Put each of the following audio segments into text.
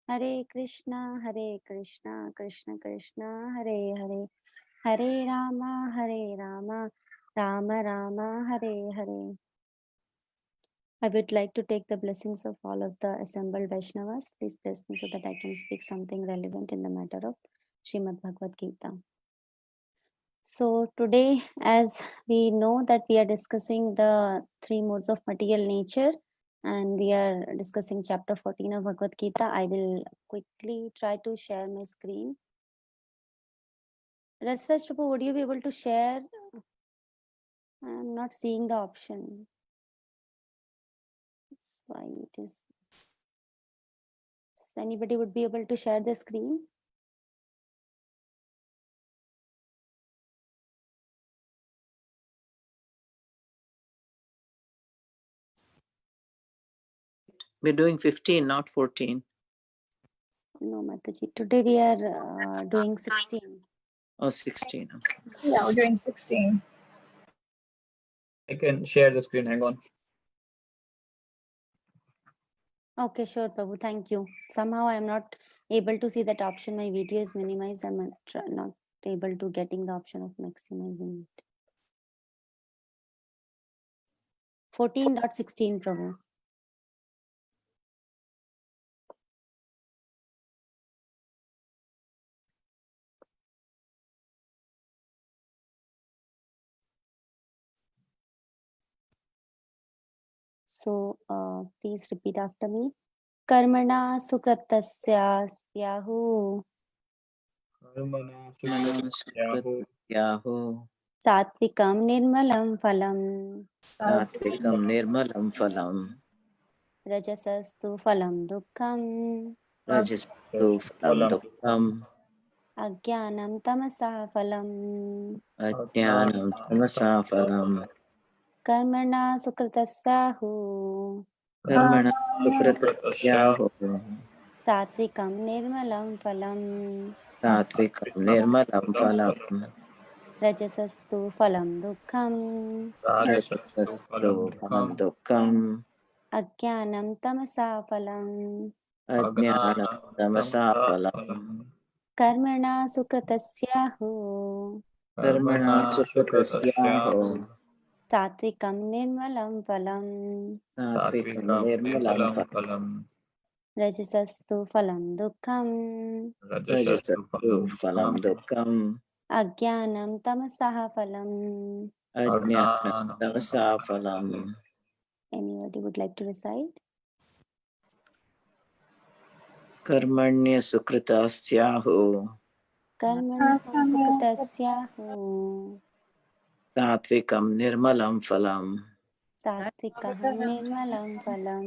Hare Krishna, Krishna Krishna, Hare Hare, Hare Rama, Rama Rama, Hare Hare. I would like to take the blessings of all of the assembled Vaishnavas. Please bless me so that I can speak something relevant in the matter of Srimad Bhagavad Gita. So today, as we know that we are discussing the three modes of material nature, and we are discussing chapter 14 of Bhagavad Gita, I will quickly try to share my screen. Rasraj Prabhu, would you be able to share? I am not seeing the option. That's why it is. Anybody would be able to share the screen? We're doing 15, not 14. No, Mataji. Today we are doing 16. Oh, 16. Okay. Yeah, we're doing 16. I can share the screen. Hang on. Okay, sure, Prabhu. Thank you. Somehow I am not able to see that option. My video is minimized. I'm not able to getting the option of maximizing it. 14.16, Prabhu. So please repeat after me. Karmana sukratasya syahu Yahu. Satvikam nirmalam phalam Satvikam nirmalam phalam. Rajasastu phalam dukkham Rajastu phalam dukkham. Ajnanam tamasa phalam Ajnanam tamasa phalam. Karmana sukratasyahu Karmana sukratasyahu. Satvikam nirmalam phalam Satvikam nirmalam phalam. Rajasastu phalam dukkham Rajasastu phalam dukkham. Ajnanam tamasa phalam Ajnanam tamasa phalam. Karmana sukratasyahu Karmana sukratasyahu. Satvikam nirmalam phalam Satvikam nirmalam phalam. Rajasastu phalam dukkham Rajasastu phalam dukkham. Ajnanam tamasaha phalam. Ajnanam tamasa phalam. Anybody would like to recite? Karmanya sukratasyahu. Karmana sukratasyahu Satvikam nirmalam phalam. Satvikam nirmalam phalam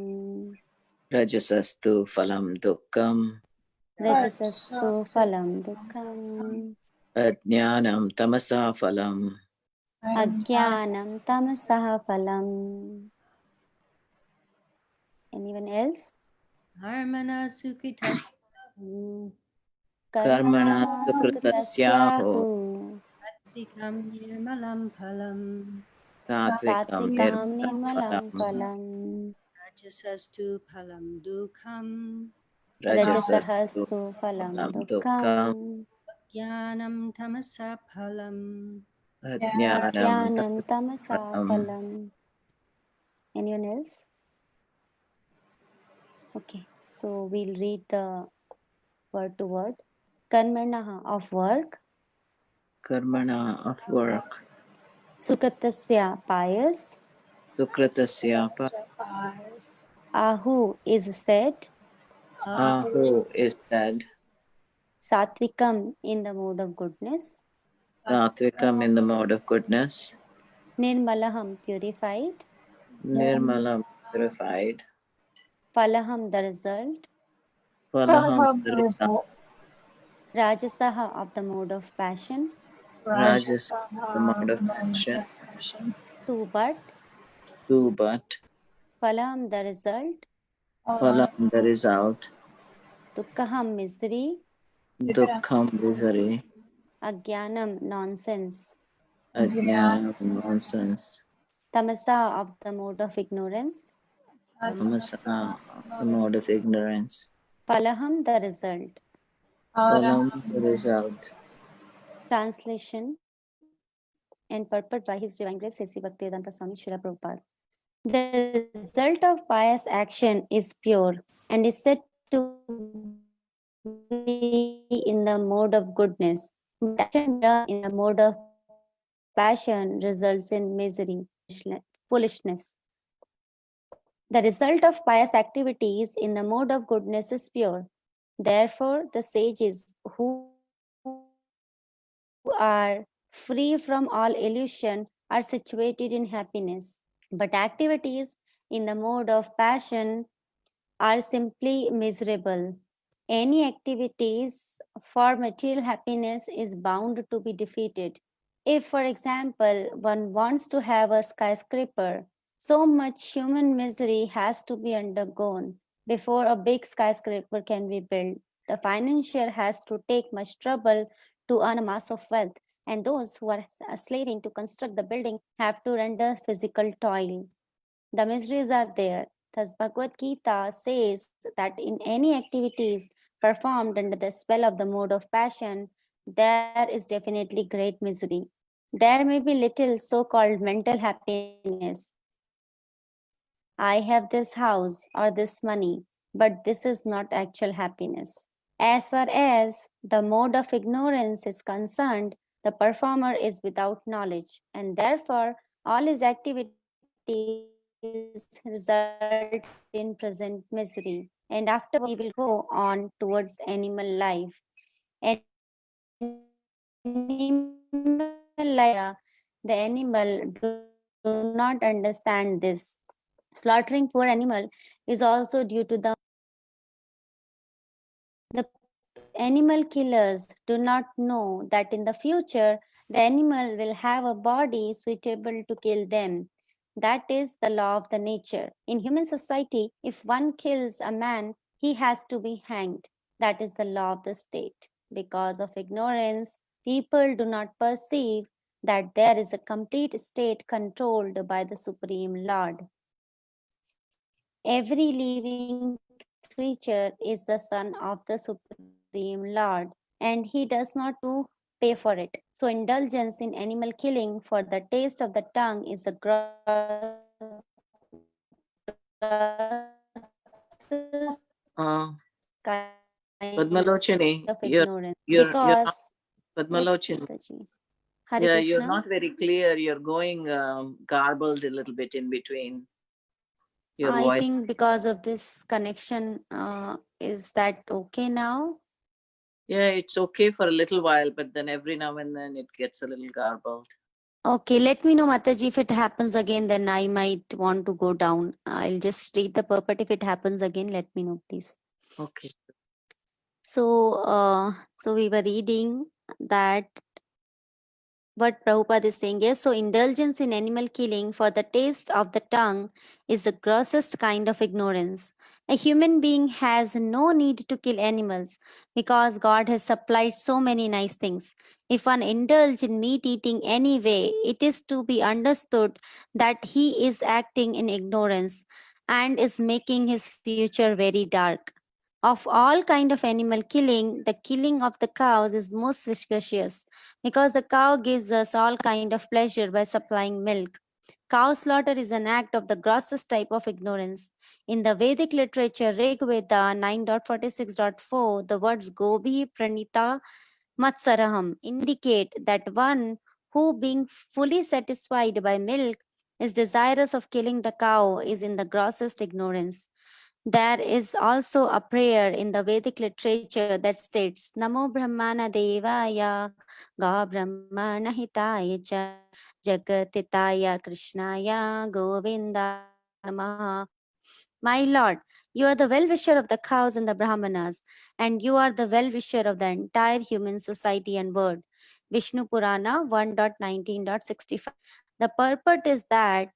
Rajasastu phalam dukkham. Rajasastu phalam dukkham Ajnanam tamasa phalam. Ajnanam tamasaha phalam. Anyone else? Karmana sukritasyahu Karmana sukratasyahu. Satvikam nirmalam phalam Satvikam Satvikam nirmalam nirmalam phalam. phalam Rajasastu phalam dukkham Rajasahastu phalam dukkham Jnanam tamasa phalam. Ajnanam tamasa phalam. Anyone else? Okay, so we'll read the word to word. Karmana of work, Karmana of work. Sukratasya pious, Sukratasya Ahu is said, Ahu is said. Satvikam in the mode of goodness, Satvikam in the mode of goodness. Nirmalaham purified, Nirmalam purified. Phalaham the result, Phalaham the result. Rajasaha of the mode of passion, Rajas the mode of passion. Tu but, But. Phalaham the result, Phalam the result. Dukkhaham misery, Dukkham misery. Ajnanam nonsense, Ajnanam nonsense. Tamasa of the mode of ignorance, Tamasa the mode of ignorance. Palaham, the result. Phalam, the result. Translation and purport by His Divine Grace A.C. Bhaktivedanta Swami Srila Prabhupada. The result of pious action is pure and is said to be in the mode of goodness, but action done in the mode of passion results in misery, foolishness. The result of pious activities in the mode of goodness is pure. Therefore, the sages who are free from all illusion are situated in happiness. But activities in the mode of passion are simply miserable. Any activities for material happiness is bound to be defeated. If, for example, one wants to have a skyscraper, so much human misery has to be undergone before a big skyscraper can be built. The financier has to take much trouble to earn a mass of wealth, and those who are slaving to construct the building have to render physical toil. The miseries are there. Thus, Bhagavad Gita says that in any activities performed under the spell of the mode of passion, there is definitely great misery. There may be little so called mental happiness. I have this house or this money, but this is not actual happiness. As far as the mode of ignorance is concerned, the performer is without knowledge, and therefore all his activities result in present misery. And afterwards, he will go on towards animal life. Animal life, the animal do not understand this. Slaughtering poor animal is also due to the animal killers do not know that in the future the animal will have a body suitable to kill them. That is the law of the nature. In human society, if one kills a man, he has to be hanged. That is the law of the state. Because of ignorance, people do not perceive that there is a complete state controlled by the Supreme Lord. Every living creature is the son of the Supreme Lord, and he does not to pay for it. So indulgence in animal killing for the taste of the tongue is the grossest Uh, kind of Padmalochini, ignorance. you're not, Because, yes, Padmalochini. Mataji. Hare Yeah, you're Krishna. not very clear. You're going garbled a little bit in between your I voice. think because of this connection, is that okay now? Yeah, it's okay for a little while, but then every now and then it gets a little garbled. Okay, let me know, Mataji. If it happens again, then I might want to go down. I'll just read the purport. If it happens again, let me know, please. Okay. So we were reading that what Prabhupada is saying. Yes, so indulgence in animal killing for the taste of the tongue is the grossest kind of ignorance. A human being has no need to kill animals because God has supplied so many nice things. If one indulge in meat eating anyway, it is to be understood that he is acting in ignorance and is making his future very dark. Of all kind of animal killing, the killing of the cows is most vicious because the cow gives us all kind of pleasure by supplying milk. Cow slaughter is an act of the grossest type of ignorance. In the Vedic literature, Rig Veda 9.46.4, the words Gobi Pranita Matsaraham indicate that one who, being fully satisfied by milk, is desirous of killing the cow is in the grossest ignorance. There is also a prayer in the Vedic literature that states Namo Brahmana Devaya Ga Brahmana Hitaya Cha Jagatitaya Krishnaya Govinda Namaha. My Lord, you are the well-wisher of the cows and the Brahmanas, and you are the well-wisher of the entire human society and world. Vishnu Purana 1.19.65. The purport is that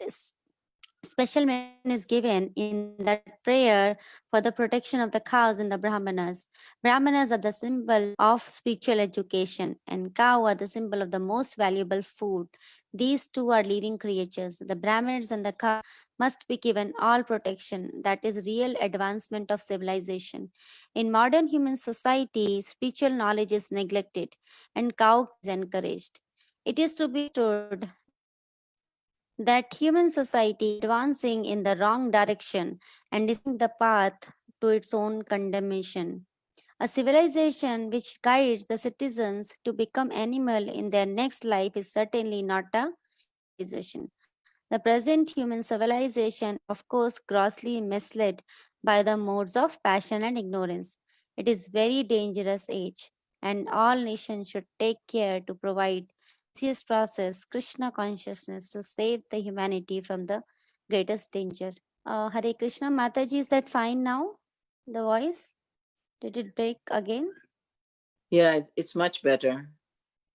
special mention is given in that prayer for the protection of the cows in the Brahmanas. Brahmanas are the symbol of spiritual education, and cow are the symbol of the most valuable food. These two are living creatures. The Brahmins and the cow must be given all protection. That is real advancement of civilization. In modern human society, spiritual knowledge is neglected and cow is encouraged. It is to be understood that human society advancing in the wrong direction and deciding the path to its own condemnation. A civilization which guides the citizens to become animal in their next life is certainly not a civilization. The present human civilization, of course, grossly misled by the modes of passion and ignorance. It is very dangerous age, and all nations should take care to provide easiest process, Krishna consciousness, to save the humanity from the greatest danger. Hare Krishna, Mataji, is that fine now? The voice? Did it break again? Yeah, it's much better.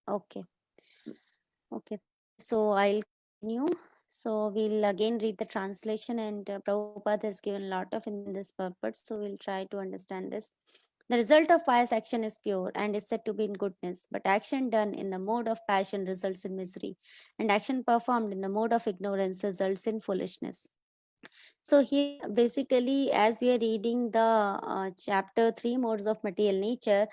Okay. Okay. So I'll continue. So we'll again read the translation, and Prabhupada has given a lot of in this purport. So we'll try to understand this. The result of pious action is pure and is said to be in goodness, but action done in the mode of passion results in misery, and action performed in the mode of ignorance results in foolishness. So here, basically, as we are reading the chapter 3, modes of material nature,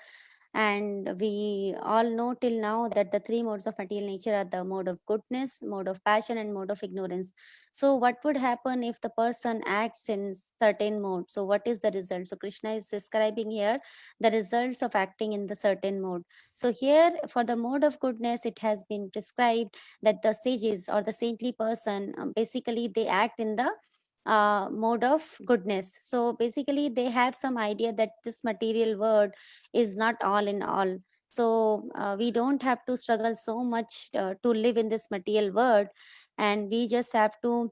and we all know till now that the three modes of material nature are the mode of goodness, mode of passion, and mode of ignorance. So what would happen if the person acts in certain mode? So what is the result? So Krishna is describing here the results of acting in the certain mode. So here, for the mode of goodness, it has been prescribed that the sages or the saintly person, basically they act in the mode of goodness. So basically they have some idea that this material world is not all in all. So we don't have to struggle so much to live in this material world, and we just have to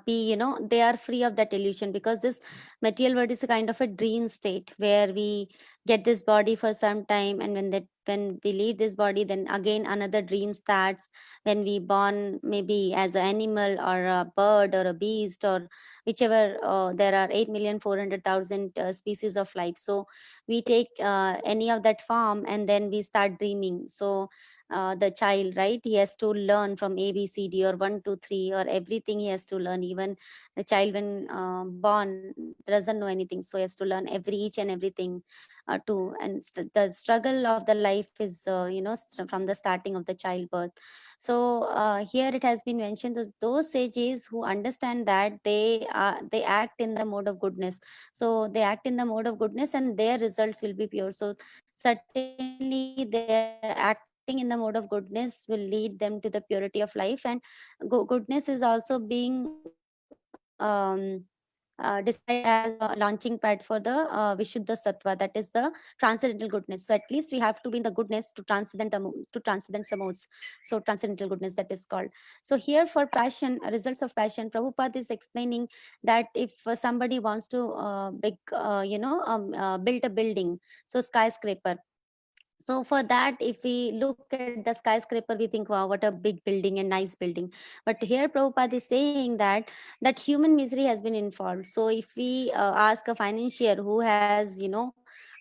be, they are free of that illusion, because this material world is a kind of a dream state where we get this body for some time, and when we leave this body, then again another dream starts, when we born maybe as an animal or a bird or a beast or whichever. There are 8,400,000 species of life, so we take any of that form and then we start dreaming. So the child, right, he has to learn from abcd or 1 2 3, or everything he has to learn. Even the child when born doesn't know anything, so he has to learn each and everything too. And the struggle of the life is from the starting of the childbirth. So here it has been mentioned, those sages who understand that they act in the mode of goodness. So they act in the mode of goodness and their results will be pure. So certainly their acting in the mode of goodness will lead them to the purity of life. And goodness is also being described as a launching pad for the Vishuddha Sattva, that is the transcendental goodness. So at least we have to be in the goodness to transcend some modes. So transcendental goodness, that is called. So here for passion, results of passion, Prabhupada is explaining that if somebody wants to build a building, so skyscraper. So for that, if we look at the skyscraper, we think, wow, what a big building and nice building. But here Prabhupada is saying that human misery has been involved. So if we ask a financier who has,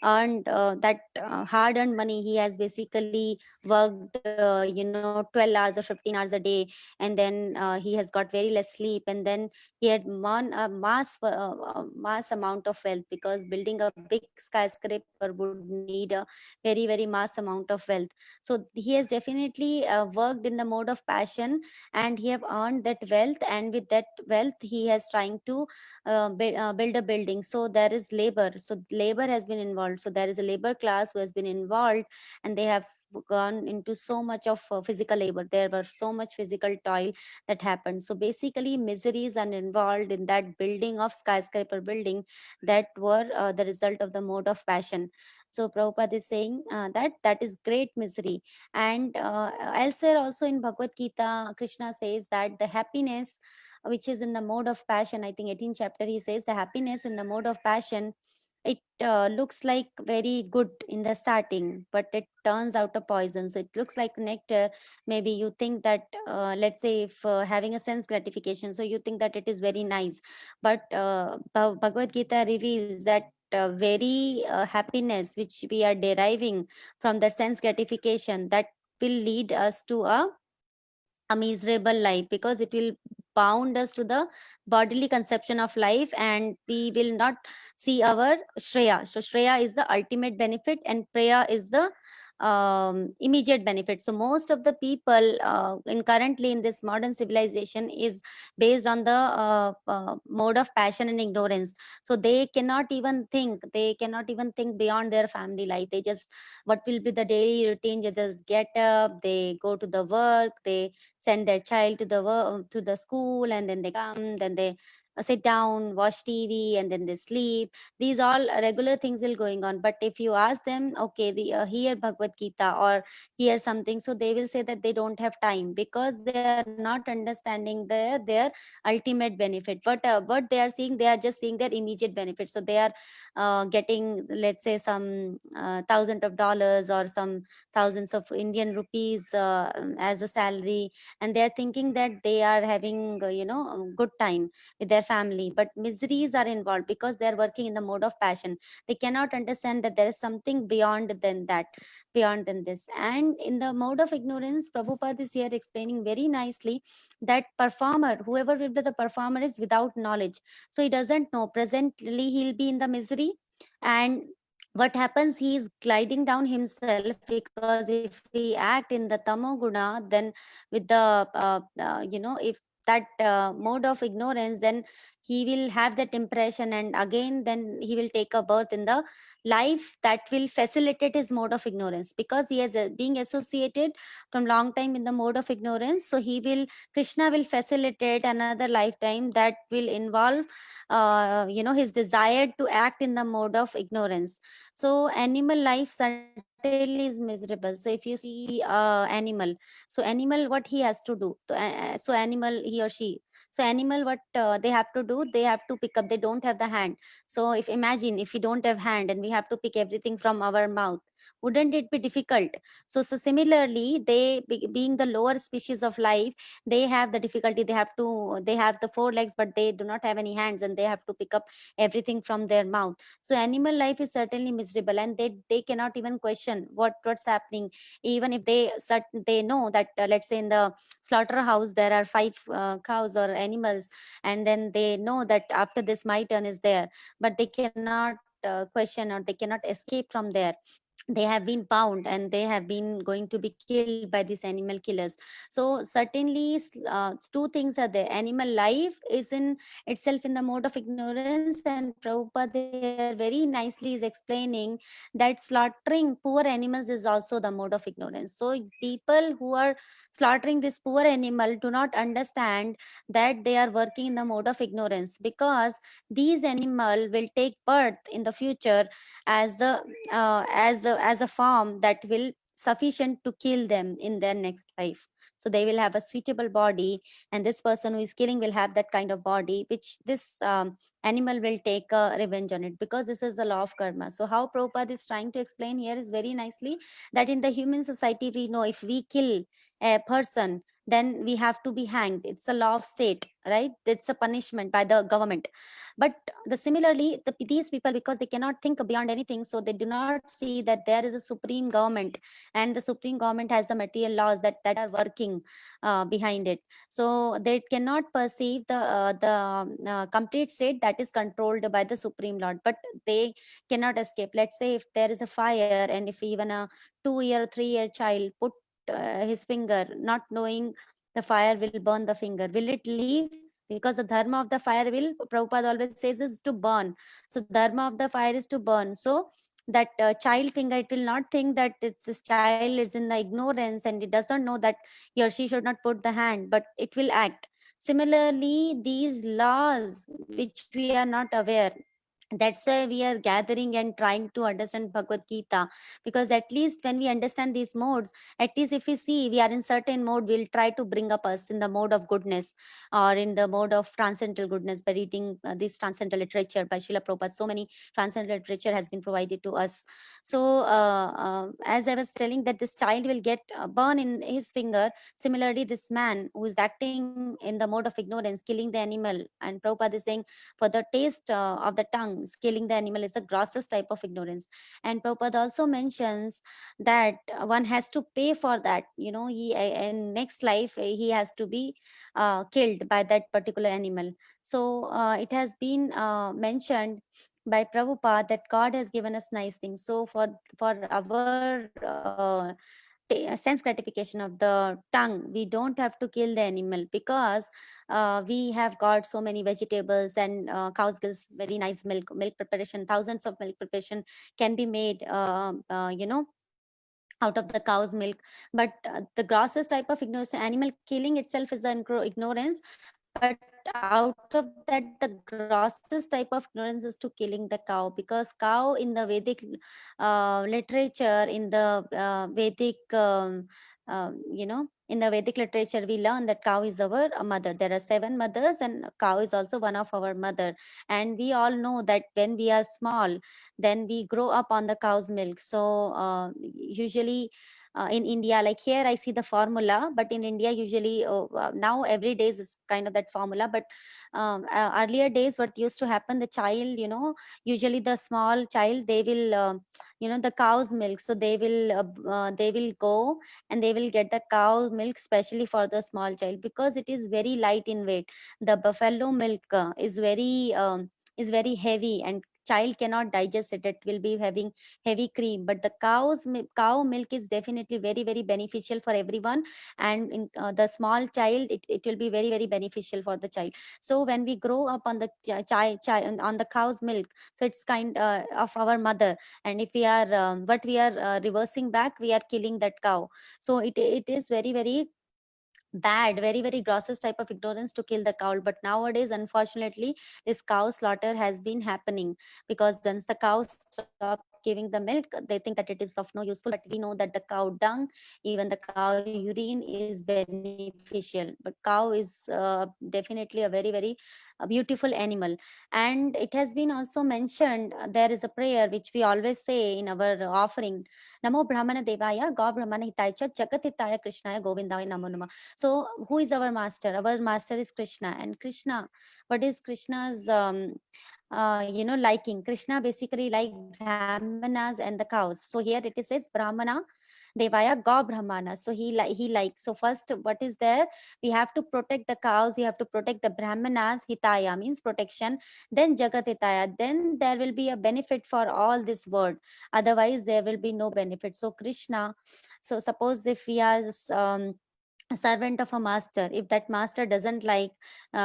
earned that hard earned money, he has basically worked 12 hours or 15 hours a day, and then he has got very less sleep, and then he had mass amount of wealth, because building a big skyscraper would need a very mass amount of wealth. So he has definitely worked in the mode of passion, and he have earned that wealth, and with that wealth he has trying to build a building. So there is labor, so labor has been involved. So there is a labor class who has been involved, and they have gone into so much of physical labor. There were so much physical toil that happened. So basically miseries are involved in that building of skyscraper building, that were the result of the mode of passion. So Prabhupada is saying that is great misery. And elsewhere also in Bhagavad Gita, Krishna says that the happiness which is in the mode of passion, I think 18th chapter, he says the happiness in the mode of passion it looks like very good in the starting, but it turns out a poison. So it looks like nectar. Maybe you think that, let's say, if having a sense gratification, so you think that it is very nice, but Bhagavad Gita reveals that very happiness which we are deriving from the sense gratification, that will lead us to a miserable life, because it will bound us to the bodily conception of life, and we will not see our shreya. So shreya is the ultimate benefit, and preya is the immediate benefit. So most of the people in currently in this modern civilization is based on the mode of passion and ignorance. So they cannot even think beyond their family life. They just, what will be the daily routine, they just get up, they go to the work, they send their child to the work, to the school, and then they come, then they sit down, watch TV, and then they sleep. These all regular things will going on. But if you ask them, okay, the hear Bhagavad Gita or hear something, so they will say that they don't have time, because they are not understanding their ultimate benefit. What they are seeing, they are just seeing their immediate benefit. So they are getting, let's say, some thousands of dollars or some thousands of Indian rupees as a salary, and they are thinking that they are having good time with their family. But miseries are involved, because they are working in the mode of passion. They cannot understand that there is something beyond than that, beyond than this. And in the mode of ignorance, Prabhupada is here explaining very nicely that performer, whoever will be the performer, is without knowledge. So he doesn't know, presently he'll be in the misery, and what happens, he is gliding down himself, because if we act in the tamoguna, then with the if that mode of ignorance, then he will have that impression, and again then he will take a birth in the life that will facilitate his mode of ignorance, because he is being associated from long time in the mode of ignorance. So he will, Krishna will facilitate another lifetime that will involve his desire to act in the mode of ignorance. So animal life certainly is miserable. So if you see animal, so animal, what he has to do, so animal, he or she, so animal, what they have to do, they have to pick up, they don't have the hand. So if imagine, if we don't have hand and we have to pick everything from our mouth, wouldn't it be difficult? So similarly, they being the lower species of life, they have the difficulty. They have the four legs, but they do not have any hands, and they have to pick up everything from their mouth. So animal life is certainly miserable, and they cannot even question what's happening. Even if they know that, let's say in the slaughterhouse there are five cows or animals, and then they know that after this my turn is there, but they cannot question, or they cannot escape from there. They have been bound, and they have been going to be killed by these animal killers. So certainly two things are there. Animal life is in itself in the mode of ignorance, and Prabhupada there very nicely is explaining that slaughtering poor animals is also the mode of ignorance. So people who are slaughtering this poor animal do not understand that they are working in the mode of ignorance, because these animal will take birth in the future as a form that will sufficient to kill them in their next life. So they will have a suitable body, and this person who is killing will have that kind of body, which this animal will take revenge on it, because this is the law of karma. So how Prabhupada is trying to explain here is very nicely that in the human society, we know if we kill a person, then we have to be hanged. It's a law of state, right? It's a punishment by the government. But these people, because they cannot think beyond anything, so they do not see that there is a supreme government, and the supreme government has the material laws that are working behind it. So they cannot perceive the complete state that is controlled by the supreme lord, but they cannot escape. Let's say if there is a fire, and if even a 2 year or 3 year child put his finger, not knowing the fire will burn the finger, will it leave? Because the dharma of the fire, will Prabhupada always says, is to burn. So dharma of the fire is to burn. So that child finger, it will not think that this child is in the ignorance and it doesn't know that he or she should not put the hand, but it will act. Similarly, these laws which we are not aware, That's why we are gathering and trying to understand Bhagavad Gita, because at least when we understand these modes, at least if we see we are in certain mode, we'll try to bring up us in the mode of goodness or in the mode of transcendental goodness by reading this transcendental literature by Srila Prabhupada. So many transcendental literature has been provided to us. So as I was telling that this child will get burn in his finger, similarly this man who is acting in the mode of ignorance, killing the animal, and Prabhupada is saying for the taste of the tongue, killing the animal is the grossest type of ignorance. And Prabhupada also mentions that one has to pay for that. He in next life he has to be killed by that particular animal. So it has been mentioned by Prabhupada that God has given us nice things. So for our sense gratification of the tongue, we don't have to kill the animal, because we have got so many vegetables, and cows gives very nice milk preparation. Thousands of milk preparation can be made out of the cow's milk. But the grossest type of ignorance, animal killing itself is an ignorance, but out of that the grossest type of ignorance is to killing the cow, because cow in the Vedic literature, in the Vedic in the Vedic literature, we learn that cow is our mother. There are 7 mothers, and cow is also one of our mother. And we all know that when we are small, then we grow up on the cow's milk. So usually in India, like here I see the formula, but in India usually now every day is kind of that formula. But earlier days, what used to happen, the child, usually the small child, they will the cow's milk, so they will go and they will get the cow milk specially for the small child, because it is very light in weight. The buffalo milk is very heavy, and child cannot digest it. It will be having heavy cream. But the cow milk is definitely very very beneficial for everyone. And in the small child, it will be very very beneficial for the child. So when we grow up on the on the cow's milk, so it's kind of our mother. And if we are what we are reversing back, we are killing that cow. So it is very very bad, very very grossest type of ignorance to kill the cow. But nowadays, unfortunately, this cow slaughter has been happening, because once the cow stop giving the milk, they think that it is of no useful. But we know that the cow dung, even the cow urine is beneficial. But cow is definitely a very very beautiful animal. And it has been also mentioned, there is a prayer which we always say in our offering: Namo Brahmana Devaya, Go Brahmana Hitaya Cha, Jagat Hitaya Krishnaya Govindaya Namo Nama. So who is our master? Our master is Krishna. And Krishna, what is Krishna's liking? Krishna basically like brahmanas and the cows. So here it says Brahmana Devaya Go Brahmana. So he likes. So first, what is there? We have to protect the cows. We have to protect the brahmanas. Hitaya means protection. Then Jagat Hitaya. Then there will be a benefit for all this world. Otherwise, there will be no benefit. So Krishna. So suppose if we are a servant of a master, if that master doesn't like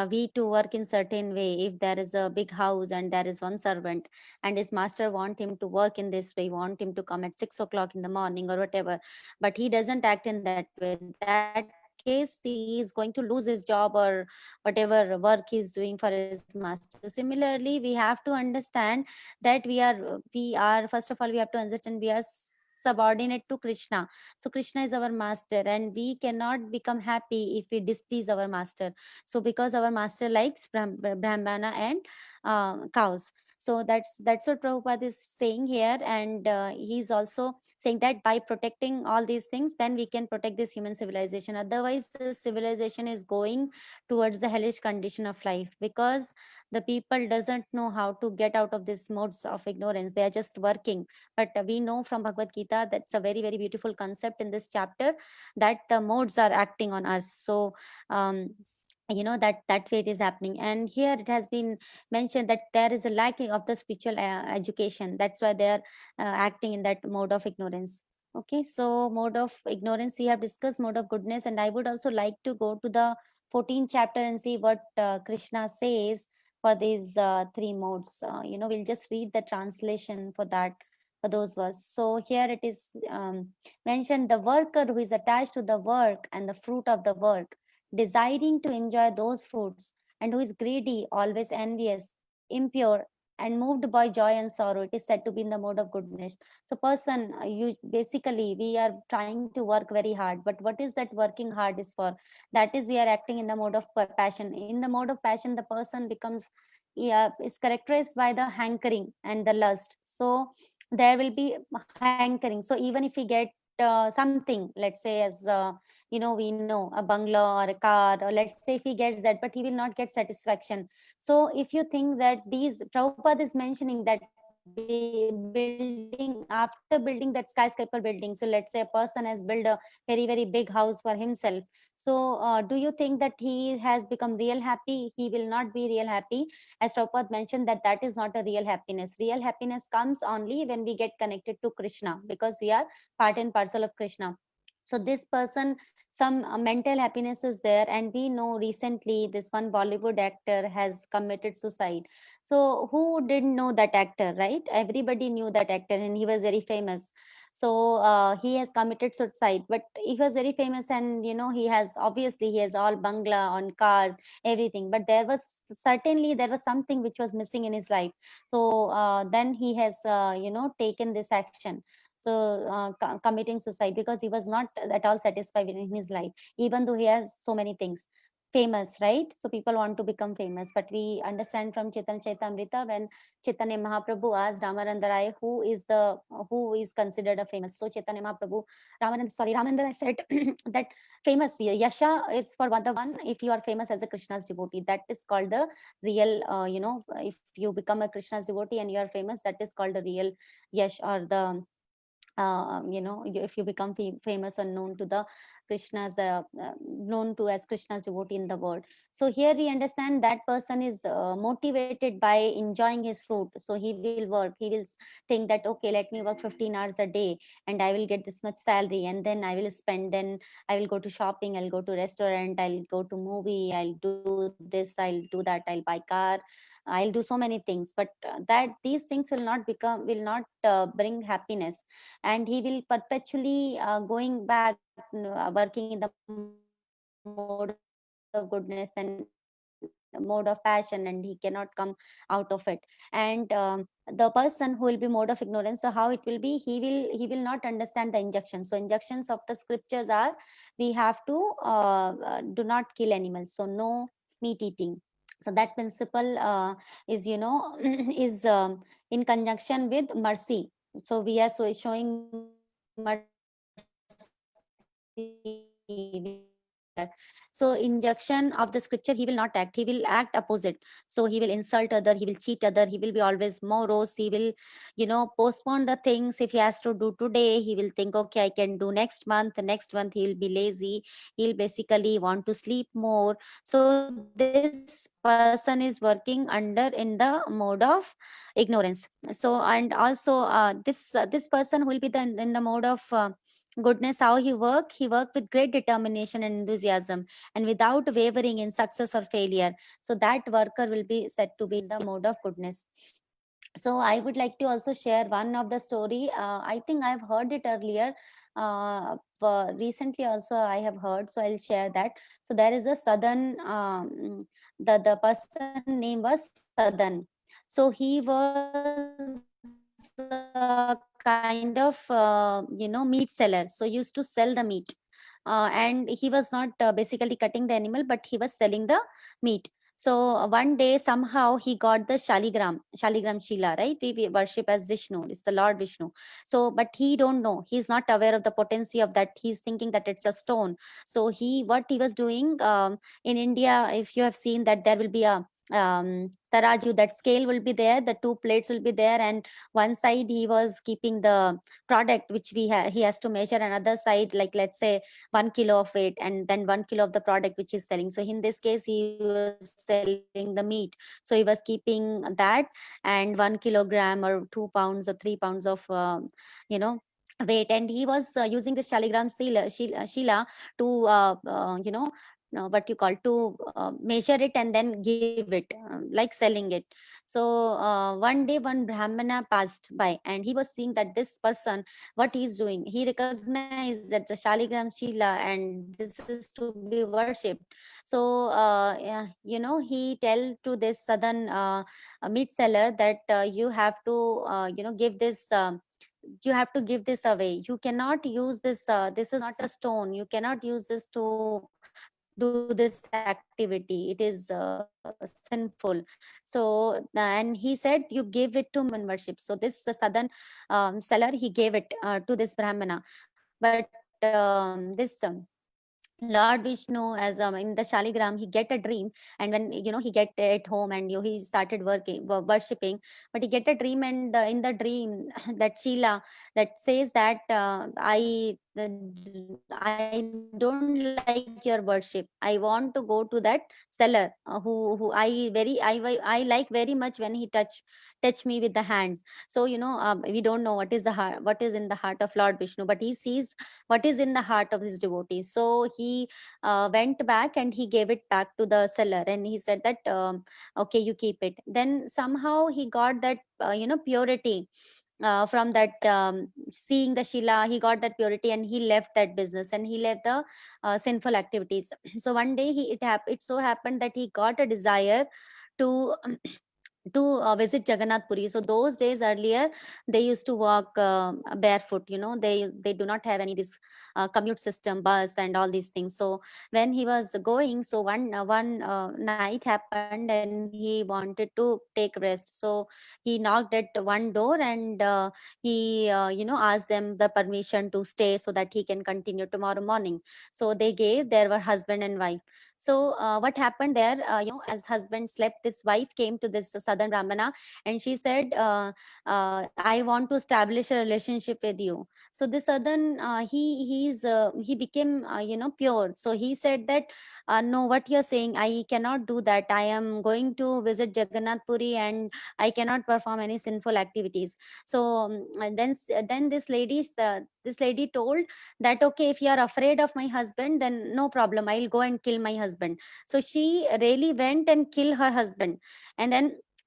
we to work in certain way, if there is a big house and there is one servant, and his master want him to work in this way, want him to come at 6 o'clock in the morning or whatever, but he doesn't act in that way, that case he is going to lose his job or whatever work he is doing for his master. So similarly, we have to understand that we are first of all, we have to understand we are subordinate to Krishna. So Krishna is our master, and we cannot become happy if we displease our master. So because our master likes brahmana and cows. So that's what Prabhupada is saying here. And he's also saying that by protecting all these things, then we can protect this human civilization. Otherwise, the civilization is going towards the hellish condition of life, because the people doesn't know how to get out of these modes of ignorance. They are just working. But we know from Bhagavad Gita, that's a very very beautiful concept in this chapter, that the modes are acting on us. So that way it is happening. And here it has been mentioned that there is a lacking of the spiritual education. That's why they are acting in that mode of ignorance. Okay, so mode of ignorance we have discussed, mode of goodness. And I would also like to go to the 14th chapter and see what Krishna says for these 3 modes. We'll just read the translation for that, for those verses. So here it is mentioned: the worker who is attached to the work and the fruit of the work, desiring to enjoy those fruits, and who is greedy, always envious, impure, and moved by joy and sorrow. It is said to be in the mode of goodness. So person, you basically, we are trying to work very hard, but what is that working hard is for? That is, we are acting in the mode of passion. In the mode of passion, the person becomes, yeah, is characterized by the hankering and the lust. So there will be hankering. So even if we get something, let's say, as we know, a bungalow or a car, or let's say if he gets that, but he will not get satisfaction. So if you think that these, Prabhupada is mentioning that building, after building that skyscraper building, so let's say a person has built a very, very big house for himself. So do you think that he has become real happy? He will not be real happy. As Prabhupada mentioned, that that is not a real happiness. Real happiness comes only when we get connected to Krishna, because we are part and parcel of Krishna. So this person, some mental happiness is there, and we know recently this one Bollywood actor has committed suicide. So who didn't know that actor, right? Everybody knew that actor, and he was very famous. So he has committed suicide, but he was very famous, and he has, obviously he has all bangla on cars, everything, but there was, certainly there was something which was missing in his life. So then he has taken this action. So committing suicide, because he was not at all satisfied in his life, even though he has so many things. Famous, right? So people want to become famous, but we understand from Chaitanya Chaitamrita, when Chaitanya Mahaprabhu asked Ramananda Rai who is considered a famous. So Chaitanya Mahaprabhu, Ramananda Rai said that famous yasha is for the one, if you are famous as a Krishna's devotee, that is called the real, if you become a Krishna's devotee and you are famous, that is called the real yash, or the if you become famous or known to the Krishna's known to as Krishna's devotee in the world. So here we understand that person is motivated by enjoying his fruit. So he will work, he will think that, okay, let me work 15 hours a day and I will get this much salary, and then I will spend, then I will go to shopping, I'll go to restaurant, I'll go to movie, I'll do this, I'll do that, I'll buy car, I'll do so many things. But that these things will not bring happiness, and he will perpetually going back, working in the mode of goodness and mode of passion, and he cannot come out of it. And the person who will be mode of ignorance, so how it will be, he will not understand the injunction. So injunctions of the scriptures are, we have to do not kill animals, so no meat eating. So that principle is is in conjunction with mercy. So we are showing mercy, so injunction of the scripture, he will not act, he will act opposite. So he will insult other, he will cheat other, he will be always morose, he will postpone the things. If he has to do today, he will think, okay, I can do next month. The next month he will be lazy, he'll basically want to sleep more. So this person is working under in the mode of ignorance. So, and also this person who will be in the mode of goodness, how he work with great determination and enthusiasm, and without wavering in success or failure. So that worker will be said to be in the mode of goodness. So I would like to also share one of the story. I think I've heard it earlier, recently also I have heard, so I'll share that. So there is a southern, the person name was Sadan. So he was kind of meat seller, so he used to sell the meat. And he was not basically cutting the animal, but he was selling the meat. So one day somehow he got the Shaligram Shila, right? We worship as Vishnu, it's the Lord Vishnu. So, but he don't know, he's not aware of the potency of that. He's thinking that it's a stone. So what he was doing, in India, if you have seen that, there will be a taraju, that scale will be there, the two plates will be there, and one side he was keeping the product which he has to measure, another side, like let's say 1 kilo of it, and then 1 kilo of the product which he's selling. So in this case he was selling the meat, so he was keeping that, and 1 kilogram or 2 pounds or 3 pounds of you know weight, and he was using this Shaligram Shila to what you call, to measure it and then give it, like selling it. So one day one brahmana passed by and he was seeing that this person, what he's doing, he recognized that the Shaligram Shila and this is to be worshipped. So yeah, he tell to this southern meat seller that you have to give this, you have to give this away. You cannot use this, this is not a stone, you cannot use this to do this activity, it is sinful. So and he said you give it to Brahman worship. So this southern seller, he gave it to this brahmana. But this Lord Vishnu, as in the Shaligram, he get a dream, and when he get at home and he started working, worshipping, but he get a dream, and in the dream, that Sheila, that says that I don't like your worship. I want to go to that seller, who I like very much when he touch me with the hands. So we don't know what is the heart, what is in the heart of Lord Vishnu, but he sees what is in the heart of his devotees. So he went back and he gave it back to the seller, and he said that, okay, you keep it. Then somehow he got that purity from that, seeing the Shila, he got that purity and he left that business and he left the sinful activities. So one day it so happened that he got a desire to visit Jagannath Puri. So those days earlier, they used to walk barefoot. They do not have any this commute system, bus and all these things. So when he was going, so one night happened and he wanted to take rest. So he knocked at one door and he asked them the permission to stay so that he can continue tomorrow morning. So they gave. There were husband and wife. So what happened there, as husband slept, this wife came to this southern brahmana and she said, I want to establish a relationship with you. So this southern, he became pure. So he said that, no, what you're saying, I cannot do that. I am going to visit Jagannath Puri and I cannot perform any sinful activities. So and then this lady told that, okay, if you are afraid of my husband, then no problem, I'll go and kill my husband. So she really went and killed her husband. And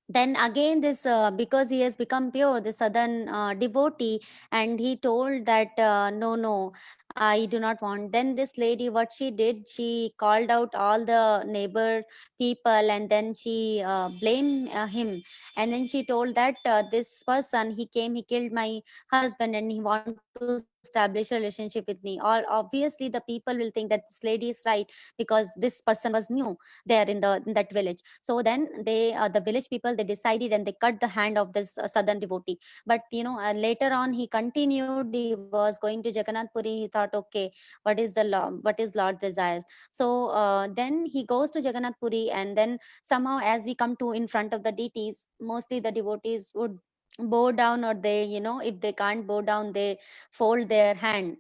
then again this, because he has become pure, the southern devotee, and he told that, no, no, I do not want. Then this lady, what she did, she called out all the neighbor people, and then she blamed him. And then she told that, this person, he came, he killed my husband and he want to establish a relationship with me. All obviously the people will think that this lady is right, because this person was new there in that village. So then the village people, they decided and they cut the hand of this southern devotee. But later on he continued, he was going to Jagannath Puri. He thought, okay, what is the law, what is Lord's desires? So then he goes to Jagannath Puri, and then somehow, as we come to in front of the deities, mostly the devotees would bow down, or they, if they can't bow down, they fold their hand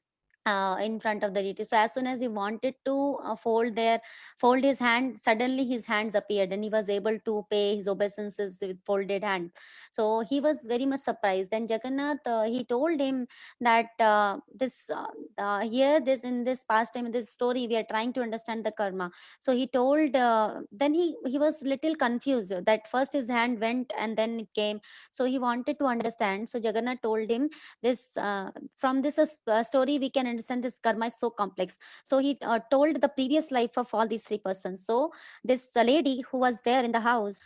in front of the deity. So as soon as he wanted to fold his hand, suddenly his hands appeared and he was able to pay his obeisances with folded hand. So he was very much surprised. Then Jagannath, he told him that, this here, this in this pastime, in this story, we are trying to understand the karma. So he told, then he was little confused, that first his hand went and then it came. So he wanted to understand. So Jagannath told him this, from this story we can understand this karma is so complex. So he told the previous life of all these three persons. So this lady who was there in the house,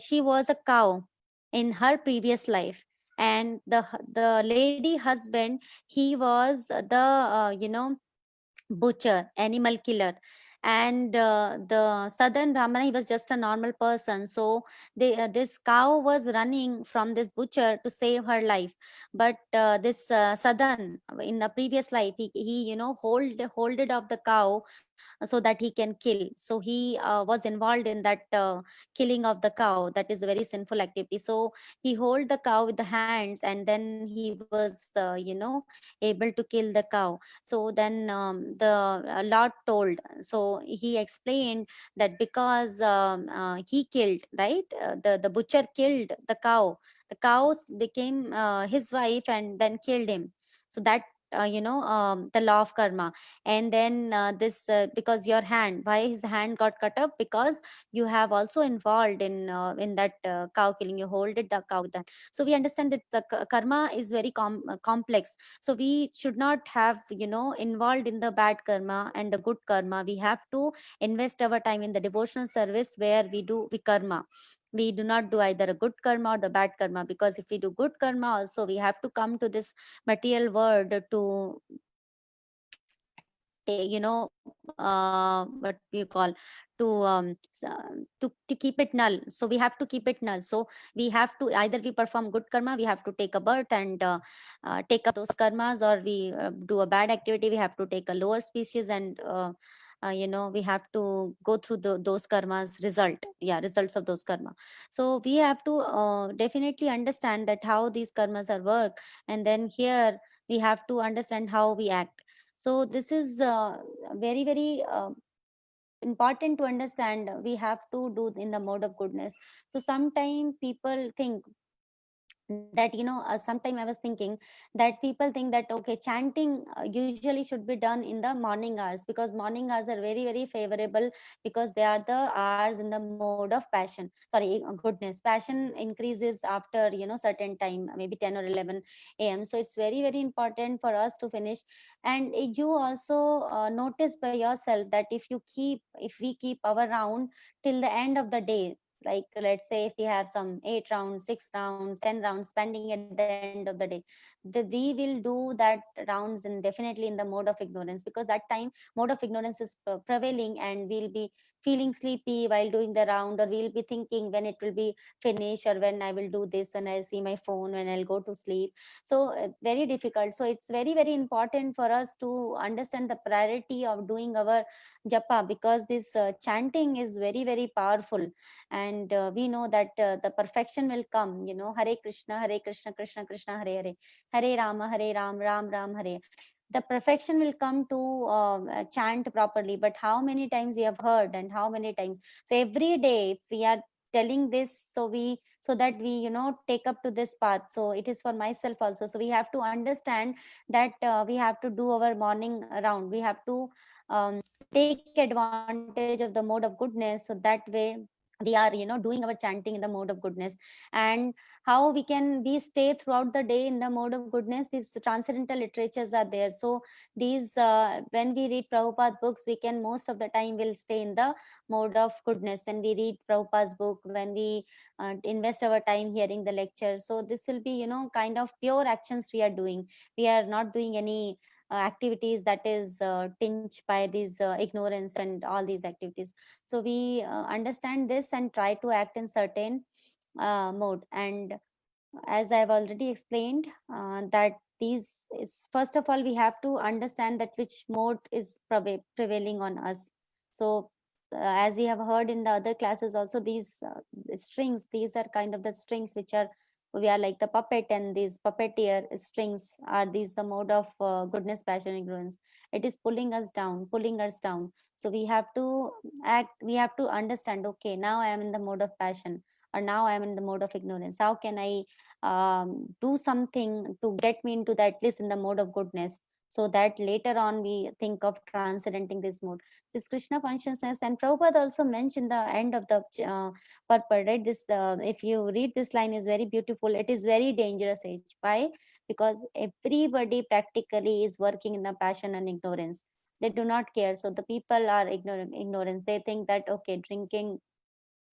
she was a cow in her previous life, and the lady husband, he was the butcher, animal killer. And the southern brahmana, he was just a normal person. So this cow was running from this butcher to save her life. But this southern, in the previous life, he holded of the cow so that he can kill. So he was involved in that killing of the cow. That is a very sinful activity. So he hold the cow with the hands, and then he was able to kill the cow. So then the Lord told, so he explained that because he killed, right, the butcher killed the cow. The cows became his wife and then killed him. So that the law of karma. And then this because your hand, why his hand got cut up, because you have also involved in that cow killing, you holded the cow with that. So we understand that the karma is very complex. So we should not have involved in the bad karma and the good karma. We have to invest our time in the devotional service where we karma. We do not do either a good karma or the bad karma, because if we do good karma also, we have to come to this material world to what you call, to to keep it null. So we have to keep it null. So we have to, either we perform good karma, we have to take a birth and take up those karmas, or we do a bad activity, we have to take a lower species and we have to go through those karmas results of those karma. So we have to definitely understand that how these karmas are work, and then here we have to understand how we act. So this is very very important to understand. We have to do in the mode of goodness. So sometimes people think that sometime I was thinking that people think that okay, chanting usually should be done in the morning hours, because morning hours are very very favorable, because they are the hours in the mode of passion, sorry, goodness. Passion increases after certain time, maybe 10 or 11 a.m. So it's very very important for us to finish. And you also notice by yourself that if we keep our round till the end of the day, like let's say if we have some 8 rounds, 6 rounds, 10 rounds pending at the end of the day, we will do that rounds in definitely in the mode of ignorance, because that time mode of ignorance is prevailing, and we'll be feeling sleepy while doing the round, or we'll be thinking when it will be finished, or when I will do this, and I'll see my phone when I'll go to sleep. So very difficult. So it's very very important for us to understand the priority of doing our japa, because this chanting is very very powerful. And we know that the perfection will come. Hare Krishna, Hare Krishna, Krishna Krishna, Hare Hare, Hare Rama, Hare Ram, Ram Ram, Hare. The perfection will come to chant properly. But how many times we have heard, and how many times? So every day if we are telling this, so that we take up to this path. So it is for myself also. So we have to understand that we have to do our morning round. We have to take advantage of the mode of goodness, so that way we are doing our chanting in the mode of goodness. And how we stay throughout the day in the mode of goodness, these transcendental literatures are there. So these when we read Prabhupada books, we can most of the time will stay in the mode of goodness. And we read Prabhupada's book, when we invest our time hearing the lecture, so this will be kind of pure actions we are doing. We are not doing any activities that is tinged by these ignorance and all these activities. So we understand this and try to act in certain mode. And as I've already explained, that these is, first of all we have to understand that which mode is prevailing on us. So as we have heard in the other classes also, these strings, these are kind of the strings which are, we are like the puppet, and these puppeteer strings are these the mode of goodness, passion, ignorance. It is pulling us down. So we have to act, we have to understand, okay, now I am in the mode of passion, or now I am in the mode of ignorance. How can I do something to get me into that list in the mode of goodness, so that later on we think of transcendenting this mode, this Krishna consciousness. And Prabhupada also mentioned the end of the purport, right? This if you read this line, is very beautiful. It is very dangerous age. Why? Because everybody practically is working in the passion and ignorance. They do not care. So the people are ignorance. They think that okay, drinking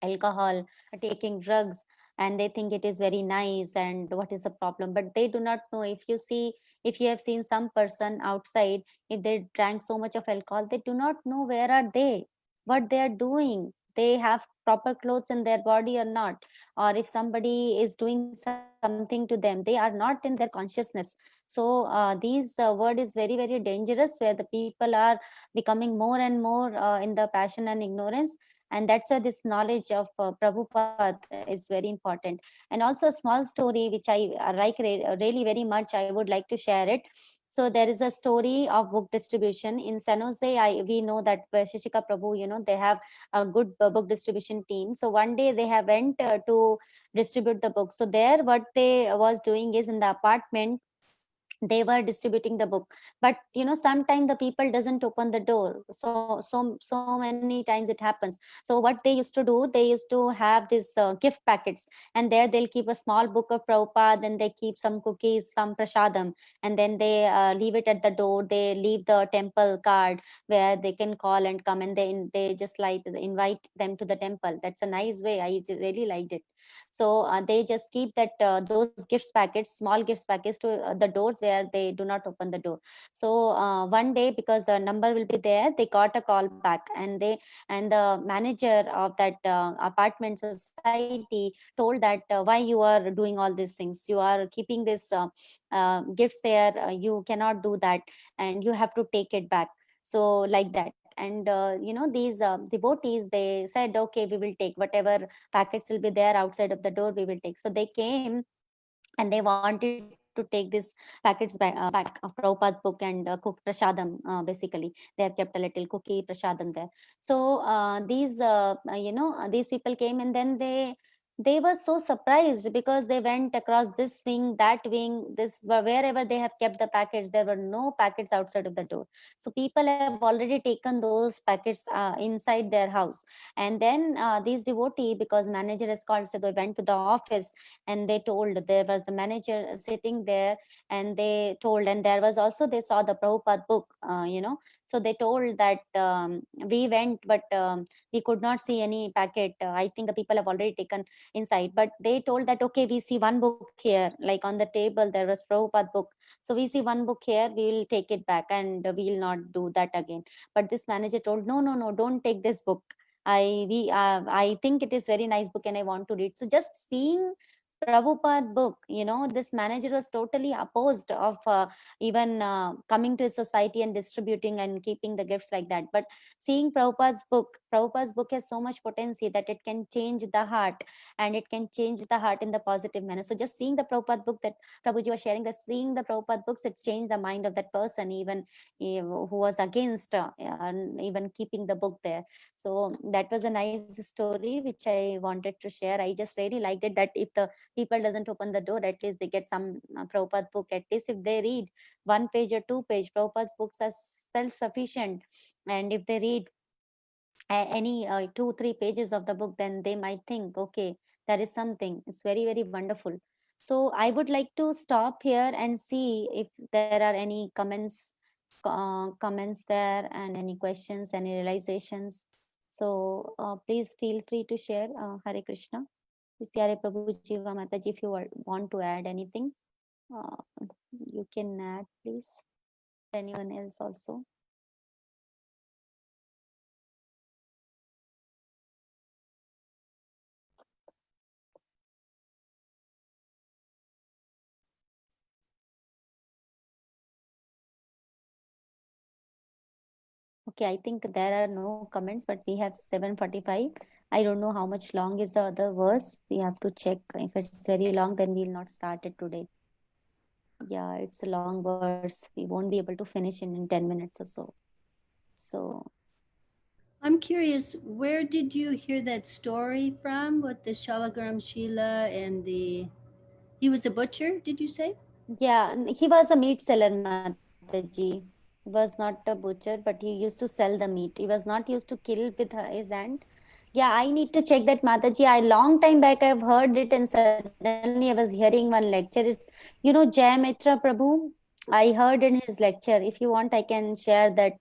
alcohol, taking drugs, and they think it is very nice, and what is the problem? But they do not know. If you see, if you have seen some person outside, if they drank so much of alcohol, they do not know where are they, what they are doing, they have proper clothes in their body or not, or if somebody is doing something to them, they are not in their consciousness. So these word is very very dangerous, where the people are becoming more and more in the passion and ignorance. And that's why this knowledge of Prabhupada is very important. And also a small story which I like really very much, I would like to share it. So there is a story of book distribution in San Jose. We know that Shishika Prabhu, they have a good book distribution team. So one day they have went to distribute the books. So there what they was doing is, in the apartment, they were distributing the book. But sometimes the people doesn't open the door, so many times it happens. So what they used to do, they used to have this gift packets, and there they'll keep a small book of Prabhupada, then they keep some cookies, some prasadam, and then they leave it at the door. They leave the temple card where they can call and come, and they just like invite them to the temple. That's a nice way. I really liked it. So they just keep that those gifts packets, small gifts packets, to the doors where they do not open the door. So one day, because the number will be there, they got a call back, and the manager of that apartment society told that why you are doing all these things, you are keeping this gifts there, you cannot do that, and you have to take it back. So like that. And these devotees, they said, okay, we will take whatever packets will be there outside of the door, we will take. So they came and they wanted to take this packets back of Prabhupada's book and cook prasadam. Basically, they have kept a little cookie prasadam there. So these people came, and then they were so surprised, because they went across this wing, that wing, this wherever they have kept the packets, there were no packets outside of the door. So people have already taken those packets inside their house. And then these devotee, because manager is called, so they went to the office, and they told, there was the manager sitting there, and they told, and there was also, they saw the Prabhupada book, so they told that we went, but we could not see any packet. I think the people have already taken inside. But they told that, okay, we see one book here, like on the table there was Prabhupada book, so we see one book here, we will take it back, and we will not do that again. But this manager told, no, no, no, don't take this book. I think it is very nice book, and I want to read. So just seeing Prabhupada book, this manager was totally opposed of even coming to society and distributing and keeping the gifts like that. But seeing Prabhupada's book has so much potency that it can change the heart, and it can change the heart in the positive manner. So just seeing the Prabhupada book that Prabhuji was sharing, that seeing the Prabhupada books, it changed the mind of that person, even who was against even keeping the book there. So that was a nice story which I wanted to share. I just really liked it, that if the people doesn't open the door, at least they get some Prabhupada book. At least if they read 1 page or 2 page, Prabhupada's books are self-sufficient. And if they read any 2-3 pages of the book, then they might think, okay, there is something. It's very, very wonderful. So I would like to stop here and see if there are any comments there, and any questions, any realizations. So please feel free to share. Hare Krishna. Is Pyare Prabhuji, Mataji, if you want to add anything, uh, you can add, please. Anyone else also? Okay, I think there are no comments, but we have 7:45. I don't know how much long is the other verse. We have to check. If it's very long, then we'll not start it today. Yeah, it's a long verse. We won't be able to finish in 10 minutes or so. So I'm curious, where did you hear that story from with the Shalagram Shila and he was a butcher, did you say? yeah, he was a meat seller, Mataji. He was not a butcher, but he used to sell the meat. He was not used to kill with his hand. Yeah, I need to check that, Mataji. I long time back I've heard it, and suddenly I was hearing one lecture. It's Jai Mitra Prabhu. I heard in his lecture. If you want, I can share that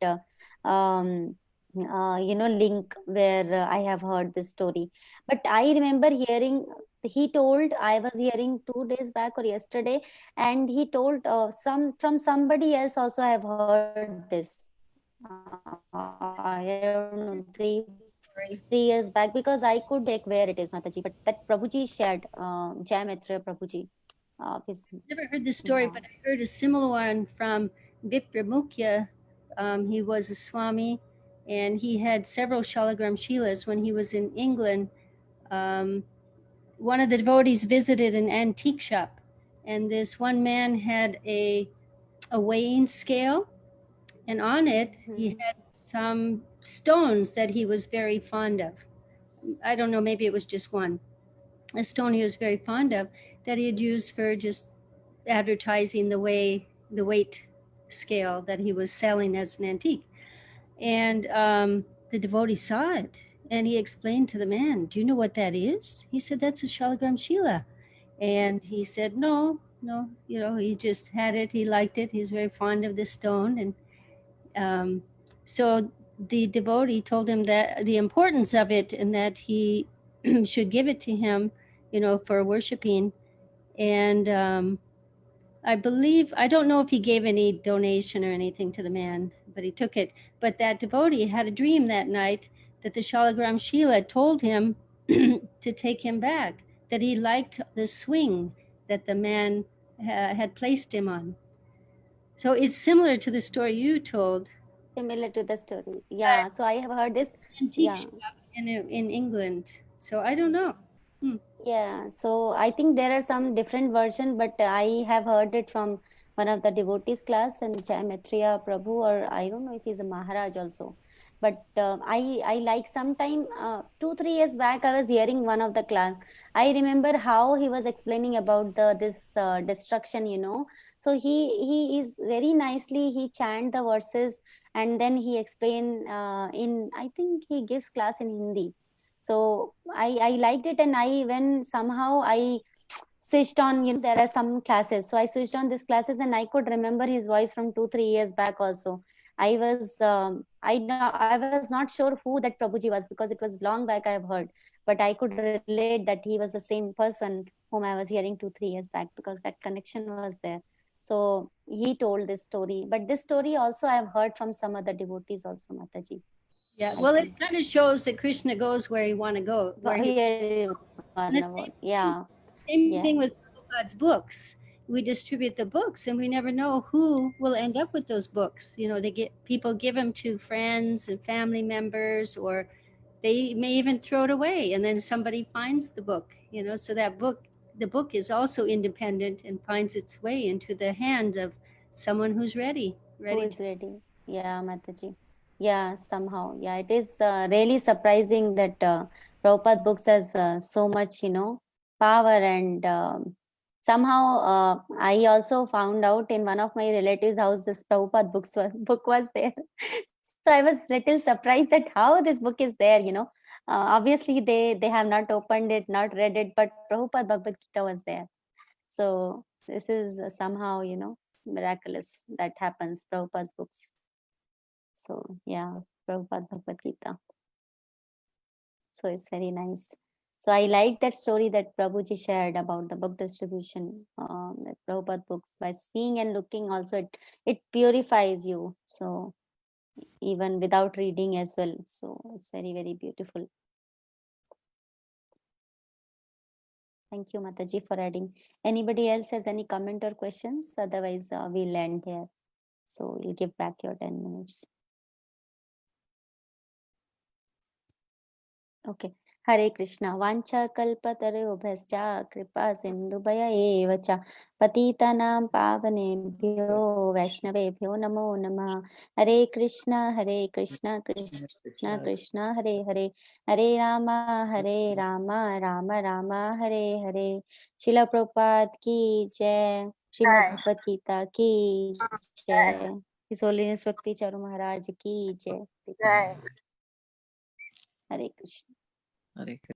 link where I have heard this story. But I remember hearing, he told, I was hearing 2 days back or yesterday, and he told some from somebody else also. I have heard this. I don't know, 3 years back, because I could check where it is, Mataji. But that Prabhuji shared, Jai Mitra Prabhuji. Never heard this story, Yeah. but I heard a similar one from Vipramukhya. He was a Swami, and he had several Shalagram Shilas when he was in England. One of the devotees visited an antique shop, and this one man had a weighing scale, and on it he had some stones that he was very fond of. I don't know, maybe it was just one. A stone he was very fond of that he had used for just advertising the way the weight scale that he was selling as an antique. And the devotee saw it, and he explained to the man, "Do you know what that is?" He said, "That's a Shalagram Shila." And he said, no, he just had it. He liked it. He's very fond of this stone. And so the devotee told him that the importance of it and that he should give it to him, for worshiping. And I don't know if he gave any donation or anything to the man, but he took it. But that devotee had a dream that night that the Shalagram Shila told him to take him back, that he liked the swing that the man had placed him on. So it's similar to the story you told. Similar to the story. Yeah. So I have heard this. Antique Yeah. shop in England. So I don't know. Yeah, so I think there are some different version, but I have heard it from one of the devotees class and Jai Maitreya Prabhu, or I don't know if he's a Maharaj also. But I like sometime 2-3 years back I was hearing one of the class. I remember how he was explaining about this destruction, So he is very nicely he chant the verses and then he explain in I think he gives class in Hindi. So I liked it, and when somehow I switched on, there are some classes. So I switched on these classes and I could remember his voice from 2-3 years back also. I was not sure who that Prabhuji was because it was long back I have heard, but I could relate that he was the same person whom I was hearing 2-3 years back because that connection was there. So he told this story, but this story also I have heard from some other devotees also, Mataji. Yeah. Well, it kind of shows that Krishna goes where he want to go. Yeah. Same thing with Prabhupada's books. We distribute the books, and we never know who will end up with those books. People give them to friends and family members, or they may even throw it away, and then somebody finds the book. So the book is also independent and finds its way into the hand of someone who's ready. Who is ready? Yeah, Mataji. Yeah, somehow. Yeah, it is really surprising that Prabhupada books has so much, power, and somehow I also found out in one of my relatives' house this Prabhupada book was there. So I was little surprised that how this book is there, Obviously they have not opened it, not read it, but Prabhupada Bhagavad Gita was there. So this is somehow, miraculous that happens, Prabhupada's books. So yeah, Prabhupada Bhagavad Gita. So it's very nice. So I like that story that Prabhuji shared about the book distribution, that Prabhupada books. By seeing and looking also, it purifies you. So even without reading as well. So it's very, very beautiful. Thank you, Mataji, for adding. Anybody else has any comment or questions? Otherwise, we'll end here. So we'll give back your 10 minutes. Okay. Hare Krishna. Vancha kalpatarubhascha kripa sindhubhaya eva cha patitanam pavanebhyo vaishnavebhyo namo namah. Hare Krishna, Krishna Krishna, Hare Hare, Hare Rama, Rama Rama, Hare Hare. Srila Prabhupada ki jai. Srimad Bhagavad Gita ki jai. His Holiness Bhakti Charu Maharaj ki jai. Hare Krishna. Hare